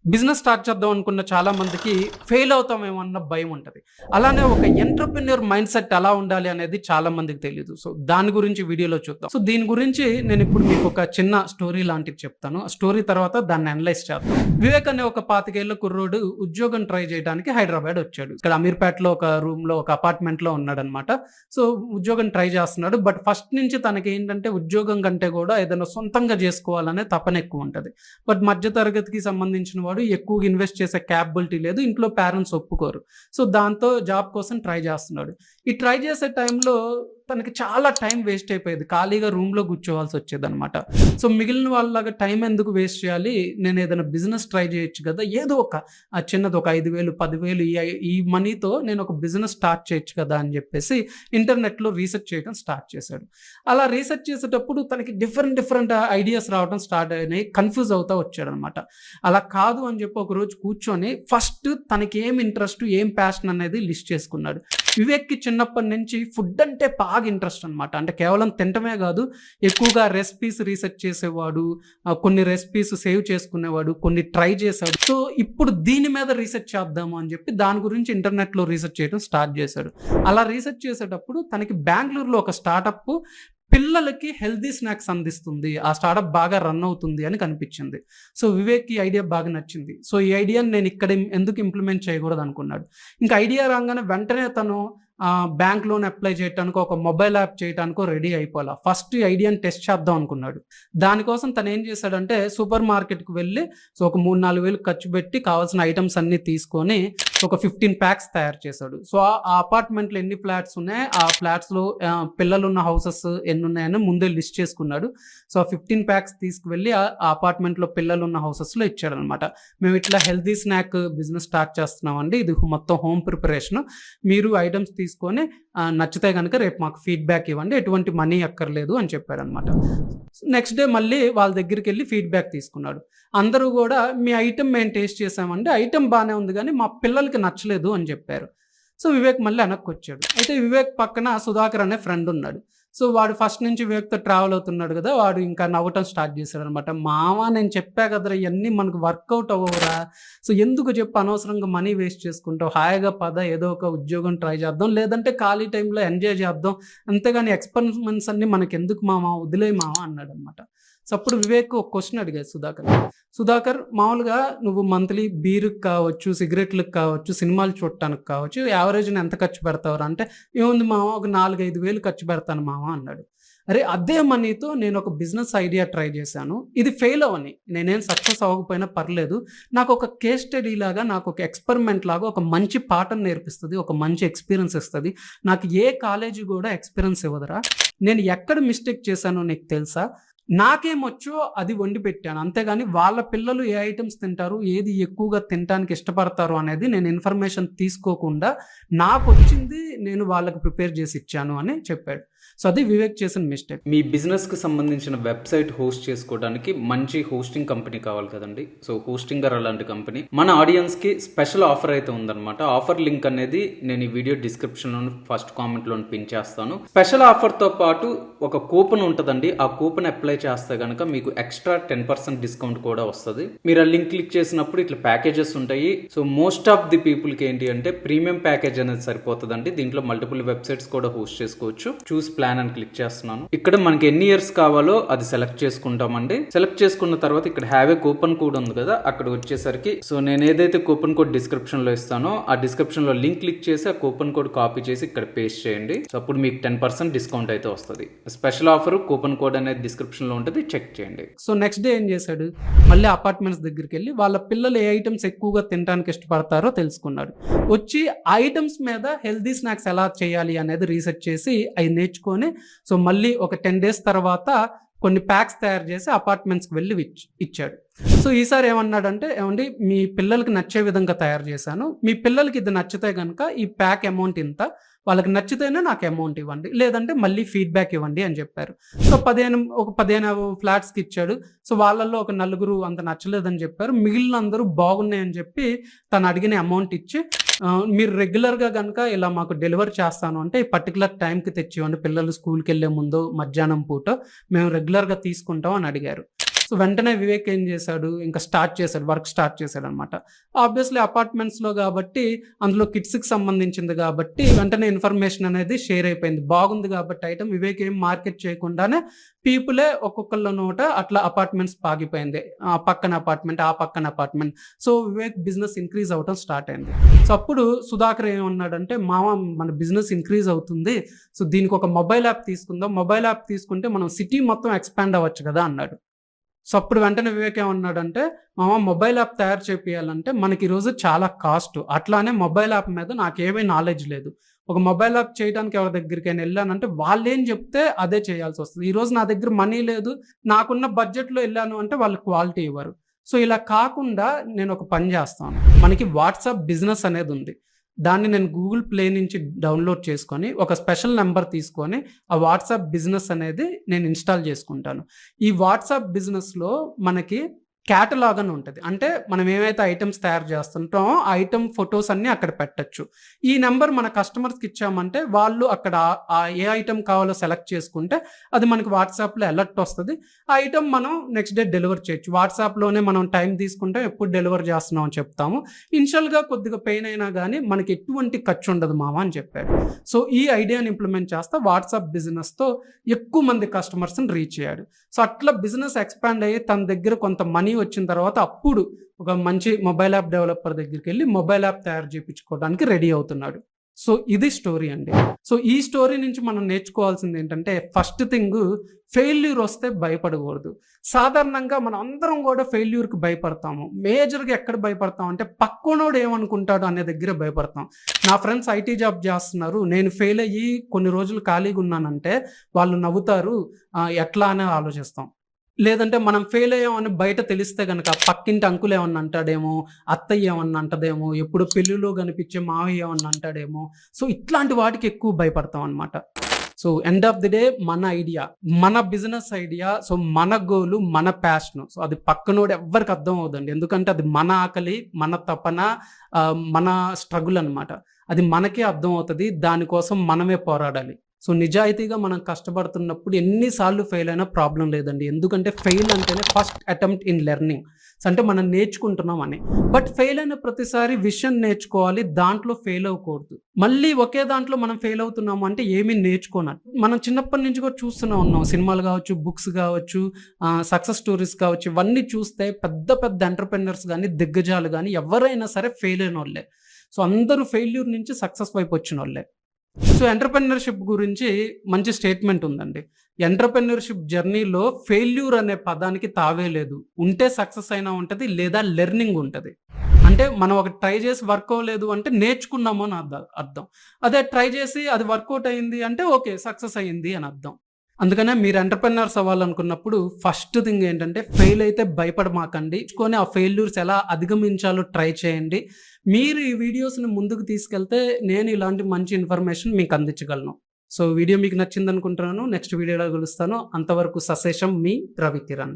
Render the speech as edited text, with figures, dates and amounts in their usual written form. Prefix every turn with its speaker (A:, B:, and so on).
A: Business start చేద్దాం అనుకున్న చాలా మందికి ఫెయిల్ అవుతామేమో అన్న భయం ఉంటది. అలానే ఒక ఎంటర్‌ప్రెన్యూర్ మైండ్ సెట్ ఎలా ఉండాలి అనేది చాలా మందికి తెలీదు. సో, దాని గురించి వీడియోలో చూద్దాం. సో, దీని గురించి నేనిప్పుడు మీకొక చిన్న స్టోరీ లాంటిది చెప్తాను. ఆ స్టోరీ తర్వాత దాన్ని అనలైజ్ చేద్దాం. వివేక్ అనే ఒక 25 ఏళ్ల కుర్రోడు ఉద్యోగం ట్రై చేయడానికి హైదరాబాద్ వచ్చాడు. ఇక్కడ అమీర్‌పేటలో ఒక రూమ్‌లో ఒక అపార్ట్మెంట్‌లో ఉన్నాడనమాట. సో, ఉద్యోగం ట్రై చేస్తున్నాడు. బట్ ఫస్ట్ నుంచి తనకేంటంటే ఉద్యోగం కంటే కూడా ఏదైనా సొంతంగా చేసుకోవాలనే తపన ఎక్కువ ఉంటది. బట్ మధ్య తరగతికి సంబంధించిన వాడు ఎక్కువగా ఇన్వెస్ట్ చేసే క్యాపబిలిటీ లేదు. ఇంట్లో పేరెంట్స్ ఒప్పుకోరు. సో, దాంతో జాబ్ కోసం ట్రై చేస్తున్నాడు. ఈ ట్రై చేసే టైంలో తనకి చాలా టైం వేస్ట్ అయిపోయేది. ఖాళీగా రూమ్‌లో కూర్చోవాల్సొచ్చేదనమాట. సో, మిగిలిన వాళ్ళలాగా టైం ఎందుకు వేస్ట్ చేయాలి? నేను ఏదైనా బిజినెస్ ట్రై చేయొచ్చు కదా! ఏదో ఒక చిన్నది ఒక 5,000, 10,000 ఈ మనీతో నేను ఒక బిజినెస్ స్టార్ట్ చేయొచ్చు కదా! అని చెప్పేసి ఇంటర్నెట్‌లో రీసెర్చ్ చేయడం స్టార్ట్ చేశాడు. అలా రీసెర్చ్ చేసేటప్పుడు తనకి డిఫరెంట్ ఐడియాస్ రావడం స్టార్ట్ అయినాయి. కన్‌ఫ్యూజ్ అవుతా వచ్చాడనమాట. అలా కాదు అని చెప్పి ఒకరోజు కూర్చొని ఫస్ట్ తనకి ఏం ఇంట్రెస్ట్, ఏం ప్యాషన్ అనేది లిస్ట్ చేసుకున్నాడు. వివేక్‌కి చిన్నప్పటి నుంచి ఫుడ్ అంటే బాగా ఇంట్రెస్ట్ అనమాట. అంటే కేవలం తినటమే కాదు, ఎక్కువగా రెసిపీస్ రీసెర్చ్ చేసేవాడు. కొన్ని రెసిపీస్ సేవ్ చేసుకునేవాడు. కొన్ని ట్రై చేశాడు. సో, ఇప్పుడు దీని మీద రీసెర్చ్ చేద్దాము అని చెప్పి దాని గురించి ఇంటర్నెట్‌లో రీసెర్చ్ చేయడం స్టార్ట్ చేశాడు. అలా రీసెర్చ్ చేసేటప్పుడు తనకి బెంగుళూరులో ఒక స్టార్టప్ పిల్లలకి హెల్తీ స్నాక్స్ అందిస్తుంది. ఆ స్టార్టప్ బాగా రన్ అవుతుంది అని కనిపించింది. సో, వివేక్‌కి ఈ ఐడియా బాగా నచ్చింది. సో, ఈ ఐడియాని నేను ఇక్కడ ఎందుకు ఇంప్లిమెంట్ చేయకూడదు అనుకున్నాడు. ఇంకా ఐడియా రాగానే వెంటనే తను బ్యాంక్ లోన్ అప్లై చేయటానికో, ఒక మొబైల్ యాప్ చేయటానికో రెడీ అయిపోలా. ఫస్ట్ ఈ ఐడియాని టెస్ట్ చేద్దాం అనుకున్నాడు. దానికోసం తను ఏం చేశాడంటే సూపర్ మార్కెట్‌కి వెళ్ళి సో, ఒక 3, 4 వేలు ఖర్చు పెట్టి కావాల్సిన ఐటెమ్స్ అన్నీ తీసుకొని ఒక 15 ప్యాక్స్ తయారు చేశాడు. సో, ఆ అపార్ట్మెంట్‌లో ఎన్ని ఫ్లాట్స్ ఉన్నాయో ఆ ఫ్లాట్స్‌లో పిల్లలున్న హౌసెస్ ఎన్నున్నాయని ముందే లిస్ట్ చేసుకున్నాడు. సో, ఆ 15 ప్యాక్స్ తీసుకువెళ్ళి ఆ అపార్ట్మెంట్‌లో పిల్లలున్న హౌసెస్‌లో ఇచ్చాడనమాట. మేము ఇట్లా హెల్తీ స్నాక్ బిజినెస్ స్టార్ట్ చేస్తున్నామండి. ఇది మొత్తం హోమ్ ప్రిపరేషన్. మీరు ఐటెమ్స్ తీసుకొని నచ్చితే గనుక రేపు మాకు ఫీడ్‌బ్యాక్ ఇవ్వండి. ఎటువంటి మనీ అక్కర్లేదు అని చెప్పాడనమాట. నెక్స్ట్ డే మళ్ళీ వాళ్ళ దగ్గరికెళ్ళి ఫీడ్‌బ్యాక్ తీసుకున్నాడు. అందరూ గూడా మీ ఐటెమ్ మేము టేస్ట్ చేసామండి. ఐటెమ్ బానే ఉంది గానీ మా పిల్లలకి నచ్చలేదు అని చెప్పారు. సో, వివేక్ మళ్ళీ వెనక్కొచ్చాడు. అయితే వివేక్ పక్కన సుధాకర్ అనే ఫ్రెండ్ ఉన్నాడు. సో, వాడు ఫస్ట్ నుంచి వివేక్‌తో ట్రావెల్ అవుతున్నాడు గదా! వాడు ఇంకా నవ్వటం స్టార్ట్ చేశాడనమాట. "మామ నేను చెప్పా కదరా! ఇయన్నీ మనకు వర్కౌట్ అవ్వవురా. సో, ఎందుకు చెప్పు అనవసరంగా మనీ వేస్ట్ చేసుకుంటావు. హాయిగా పద ఏదో ఒక ఉద్యోగం ట్రై చేద్దాం. లేదంటే ఖాళీ టైంలో ఎంజాయ్ చేద్దాం. అంతేగాని ఎక్స్‌పెరిమెంట్స్ అన్నీ మనకెందుకు మామ వదిలేయి మామ" అన్నాడనమాట. సో, అప్పుడు వివేక్ ఒక క్వెషన్ అడిగాడు సుధాకర్. "సుధాకర్ మామూలుగా నువ్వు మంత్లీ బీరుకి కావచ్చు, సిగరెట్‌లకి కావచ్చు, సినిమాలు చూడటానికి కావచ్చు యావరేజ్‌న ఎంత ఖర్చు పెడతావురా" అంటే, "ఏముంది మామ ఒక 4, 5 వేలు ఖర్చు పెడతాను మామ" అన్నాడు. అరే! అదే మనీతో నేను ఒక బిజినెస్ ఐడియా ట్రై చేశాను. ఇది ఫెయిల్ అవ్వని. నేనేం సక్సెస్ అవ్వకపోయినా పర్లేదు. నాకొక కేస్ స్టడీ లాగా, నాకొక ఎక్స్‌పెరిమెంట్ లాగా ఒక మంచి పాఠం నేర్పిస్తది. ఒక మంచి ఎక్స్‌పీరియన్స్ ఇస్తది. నాకు ఏ కాలేజీ గూడా ఎక్స్‌పీరియన్స్ ఇవ్వదురా. నేను ఎక్కడ మిస్టేక్ చేశానో నీకు తెలుసా? నాకేమొచ్చో అది వండి పెట్టాను. అంతేగాని వాళ్ళ పిల్లలు ఏ ఐటెమ్స్ తింటారు, ఏది ఎక్కువగా తినటానికి ఇష్టపడతారు అనేది నేను ఇన్ఫర్మేషన్ తీసుకోకుండా నాకొచ్చింది నేను వాళ్ళకి ప్రిపేర్ చేసి ఇచ్చాను" అని చెప్పాడు. సో, అది వివేక్ చేసిన మిస్టేక్.
B: మీ బిజినెస్కి సంబంధించిన వెబ్సైట్ హోస్ట్ చేసుకోవడానికి మంచి హోస్టింగ్ కంపెనీ కావాలి కదండి. సో, హోస్టింగర్ అలాంటి కంపెనీ మన ఆడియన్స్కి స్పెషల్ ఆఫర్ అయితే ఉందన్నమాట. ఆఫర్ లింక్ అనేది నేను ఈ వీడియో డిస్క్రిప్షన్లో ఫస్ట్ కామెంట్లో పిన్ చేస్తాను. స్పెషల్ ఆఫర్తో పాటు ఒక కూపన్ ఉంటుందండి. ఆ కూపన్ అప్లై చేస్తే కనుక మీకు ఎక్స్ట్రా 10% డిస్కౌంట్ కూడా వస్తుంది. మీరు ఆ లింక్ క్లిక్ చేసినప్పుడు ఇట్లా ప్యాకేజెస్ ఉంటాయి. సో, మోస్ట్ ఆఫ్ ది పీపుల్కి ఏంటి అంటే ప్రీమియం ప్యాకేజ్ అనేది సరిపోతుందండి. దీంట్లో మల్టిపుల్ వెబ్సైట్స్ కూడా హోస్ట్ చేసుకోవచ్చు. చూస్ ప్లాన్ అని క్లిక్ చేస్తున్నాను. ఇక్కడ మనకి ఎన్ని ఇయర్స్ కావాలో అది సెలెక్ట్ చేసుకుంటామండి. సెలెక్ట్ చేసుకున్న తర్వాత ఇక్కడ హ్యావ్ ఏ కూపన్ కోడ్ ఉంది కదా, అక్కడ వచ్చేసరికి సో నేను ఏదైతే కూపన్ కోడ్ డిస్క్రిప్షన్ లో ఇస్తానో ఆ డిస్క్రిప్షన్ లో లింక్ క్లిక్ చేసి ఆ కూపన్ కోడ్ కాపీ చేసి ఇక్కడ పేస్ట్ చేయండి. సో, అప్పుడు మీకు 10% డిస్కౌంట్ అయితే వస్తుంది. స్పెషల్ ఆఫర్ కూపన్ కోడ్ అనేది డిస్క్రిప్షన్ లో ఉంటుంది, చెక్ చేయండి.
A: సో, నెక్స్ట్ డే ఏం చేశాడు? మళ్ళీ అపార్ట్మెంట్స్ దగ్గరికెళ్ళి వాళ్ళ పిల్లలు ఏ ఐటెమ్స్ ఎక్కువగా తినడానికి ఇష్టపడతారో తెలుసుకున్నాడు. వచ్చి ఆ ఐటెమ్స్ మీద హెల్తీ స్నాక్స్ ఎలా చేయాలి అనేది రీసెర్చ్ చేసి అవి నేర్చుకొని సో, మళ్ళీ ఒక 10 డేస్ తర్వాత కొన్ని ప్యాక్స్ తయారు చేసి అపార్ట్మెంట్స్‌కి వెళ్ళి ఇచ్చాడు. సో, ఈసారి ఏమన్నాడంటే, "ఏవండీ మీ పిల్లలకి నచ్చే విధంగా తయారు చేశాను. మీ పిల్లలకి ఇది నచ్చితే గనుక ఈ ప్యాక్ అమౌంట్ ఇంత. వాళ్ళకి నచ్చితేనే నాకు అమౌంట్ ఇవ్వండి. లేదంటే మళ్ళీ ఫీడ్‌బ్యాక్ ఇవ్వండి" అని చెప్పారు. సో, 15 ఫ్లాట్స్‌కి ఇచ్చాడు. సో, వాళ్ళల్లో ఒక నలుగురు అంత నచ్చలేదని చెప్పారు. మిగిలిన అందరూ బాగున్నాయని చెప్పి తను అడిగిన అమౌంట్ ఇచ్చి "మీరు రెగ్యులర్‌గా గనుక ఇలా మాకు డెలివరీ చేస్తాను అంటే ఈ పర్టిక్యులర్ టైంకి తెచ్చివ్వండి. పిల్లలు స్కూల్‌కెళ్ళే ముందో, మధ్యాహ్నం పూటో మేము రెగ్యులర్‌గా తీసుకుంటాం" అని అడిగారు. సో వెంటనే వివేక్ ఏం చేశాడు, ఇంకా వర్క్ స్టార్ట్ చేశాడు అనమాట. ఆబ్వియస్లీ అపార్ట్మెంట్స్లో కాబట్టి అందులో కిడ్స్కి సంబంధించింది కాబట్టి వెంటనే ఇన్ఫర్మేషన్ అనేది షేర్ అయిపోయింది. బాగుంది కాబట్టి ఐటమ్ వివేక్ ఏం మార్కెట్ చేయకుండానే పీపులే ఒక్కొక్కళ్ళ నోట అట్లా అపార్ట్మెంట్స్ పాగిపోయింది. ఆ పక్కన apartment. So Vivek business increase అవ్వడం స్టార్ట్ అయింది. సో అప్పుడు సుధాకర్ ఏమన్నాడంటే, మామ మన బిజినెస్ ఇంక్రీజ్ అవుతుంది, సో దీనికి ఒక మొబైల్ యాప్ తీసుకుందాం, మొబైల్ యాప్ తీసుకుంటే మనం సిటీ మొత్తం ఎక్స్పాండ్ అవ్వచ్చు కదా అన్నాడు. సో అప్పుడు వెంటనే వివేక్ ఏమన్నాడంటే, మామ మొబైల్ యాప్ తయారు చేపియాలంటే మనకి ఈరోజు చాలా కాస్ట్, అట్లానే మొబైల్ యాప్ మీద నాకేమీ నాలెడ్జ్ లేదు. ఒక మొబైల్ యాప్ చేయడానికి ఎవరి దగ్గరికైనా వెళ్ళానంటే వాళ్ళేం చెప్తే అదే చేయాల్సి వస్తుంది. ఈరోజు నా దగ్గర మనీ లేదు, నాకున్న బడ్జెట్లో వెళ్ళాను అంటే వాళ్ళు క్వాలిటీ ఇవ్వరు. సో ఇలా కాకుండా నేను ఒక పని చేస్తాను, మనకి వాట్సాప్ బిజినెస్ అనేది ఉంది, దాన్ని నేను గూగుల్ ప్లే నుంచి డౌన్లోడ్ చేసుకొని ఒక స్పెషల్ నెంబర్ తీసుకొని ఆ వాట్సాప్ బిజినెస్ అనేది నేను ఇన్స్టాల్ చేసుకుంటాను. ఈ వాట్సాప్ బిజినెస్లో మనకి క్యాటలాగ్ అని ఉంటుంది. అంటే మనం ఏమైతే ఐటమ్స్ తయారు చేస్తుంటామో ఆ ఐటమ్ ఫొటోస్ అన్నీ అక్కడ పెట్టచ్చు. ఈ నెంబర్ మన కస్టమర్స్కి ఇచ్చామంటే వాళ్ళు అక్కడ ఏ ఐటమ్ కావాలో సెలెక్ట్ చేసుకుంటే అది మనకి వాట్సాప్లో అలర్ట్ వస్తుంది. ఆ ఐటమ్ మనం నెక్స్ట్ డే డెలివర్ చేయొచ్చు. వాట్సాప్లోనే మనం టైం తీసుకుంటే ఎప్పుడు డెలివర్ చేస్తున్నాం అని చెప్తాము. ఇనిషియల్గా కొద్దిగా పెయిన్ అయినా కానీ మనకి ఎటువంటి ఖర్చు ఉండదు మామ అని చెప్పాడు. సో ఈ ఐడియాని ఇంప్లిమెంట్ చేస్తా వాట్సాప్ బిజినెస్తో ఎక్కువ మంది కస్టమర్స్ని రీచ్ అయ్యాడు. సో అట్లా బిజినెస్ ఎక్స్పాండ్ అయ్యి తన దగ్గర కొంత మనీ వచ్చిన తర్వాత అప్పుడు ఒక మంచి మొబైల్ యాప్ డెవలపర్ దగ్గరికి వెళ్ళి మొబైల్ యాప్ తయారు చేయించుకోవడానికి రెడీ అవుతున్నాడు. సో ఇది స్టోరీ అండి. సో ఈ స్టోరీ నుంచి మనం నేర్చుకోవాల్సింది ఏంటంటే, ఫస్ట్ థింగ్ ఫెయిల్యూర్ వస్తే భయపడకూడదు. సాధారణంగా మనం అందరం కూడా ఫెయిల్యూర్కి భయపడతాము. మేజర్గా ఎక్కడ భయపడతాం అంటే పక్కనోడు ఏమనుకుంటాడు అనే దగ్గర భయపడతాం. నా ఫ్రెండ్స్ ఐటీ జాబ్ చేస్తున్నారు, నేను ఫెయిల్ అయ్యి కొన్ని రోజులు ఖాళీగా ఉన్నానంటే వాళ్ళు నవ్వుతారు, ఎట్లా అని ఆలోచిస్తాం. లేదంటే మనం ఫెయిల్ అయ్యామని బయట తెలిస్తే గనక పక్కింటి అంకులు ఏమన్నా అంటాడేమో, అత్తయ్య ఏమన్నా అంటదేమో, ఎప్పుడు పెళ్ళిలో కనిపించే మావయ్య ఏమన్నా అంటాడేమో. సో ఇట్లాంటి వాటికి ఎక్కువ భయపడతాం అనమాట. So end of the day మన ఐడియా, మన బిజినెస్ ఐడియా, సో మన గోలు, మన ప్యాషన్, సో అది పక్కనోడు ఎవ్వరికి అర్థం అవుదండి. ఎందుకంటే అది మన ఆకలి, మన తపన, మన స్ట్రగుల్ అనమాట. అది మనకే అర్థం అవుతుంది. దానికోసం మనమే పోరాడాలి. సో నిజాయితీగా మనం కష్టపడుతున్నప్పుడు ఎన్నిసార్లు ఫెయిల్ అయినా ప్రాబ్లం లేదండి. ఎందుకంటే ఫెయిల్ అంటేనే ఫస్ట్ అటెంప్ట్ ఇన్ లెర్నింగ్. అంటే మనం నేర్చుకుంటున్నాం అని. బట్ ఫెయిల్ అయిన ప్రతిసారి విషయం నేర్చుకోవాలి, దాంట్లో ఫెయిల్ అవ్వకూడదు. మళ్ళీ ఒకే దాంట్లో మనం ఫెయిల్ అవుతున్నాము అంటే ఏమీ నేర్చుకోనట్టు. మనం చిన్నప్పటి నుంచి కూడా చూస్తూనే ఉన్నాం, సినిమాలు కావచ్చు, బుక్స్ కావచ్చు, సక్సెస్ స్టోరీస్ కావచ్చు, ఇవన్నీ చూస్తే పెద్ద పెద్ద ఎంటర్‌ప్రెన్యూర్స్ కానీ, దిగ్గజాలు కానీ ఎవరైనా సరే ఫెయిల్ అయిన వాళ్ళే. సో అందరూ ఫెయిల్యూర్ నుంచి సక్సెస్ వైపు వచ్చిన వాళ్ళే. సో ఎంటర్‌ప్రెన్యూర్‌షిప్ గురించి మంచి స్టేట్మెంట్ ఉందండి. ఎంటర్‌ప్రెన్యూర్‌షిప్ జర్నీలో ఫెయిల్యూర్ అనే పదానికి తావే లేదు. ఉంటే సక్సెస్ అయినా ఉంటది, లేదా లెర్నింగ్ ఉంటది. అంటే మనం ఒకటి ట్రై చేసి వర్క్ అవ్వలేదు అంటే నేర్చుకున్నాము అని అర్థం. అదే ట్రై చేసి అది వర్కౌట్ అయింది అంటే ఓకే, సక్సెస్ అయింది అని అర్థం. అందుకనే మీరు ఎంటర్‌ప్రెన్యూర్స్ అవ్వాలనుకున్నప్పుడు ఫస్ట్ థింగ్ ఏంటంటే, ఫెయిల్ అయితే భయపడమాకండి. ఆ ఫెయిల్యూర్స్ ఎలా అధిగమించాలో ట్రై చేయండి. మీరు ఈ వీడియోస్‌ని ముందుకు తీసుకెళ్తే నేను ఇలాంటి మంచి ఇన్ఫర్మేషన్ మీకు అందించగలను. సో వీడియో మీకు నచ్చిందనుకుంటున్నాను. నెక్స్ట్ వీడియోలో కలుస్తాను. అంతవరకు సశేషం మీ రవికిరణ్.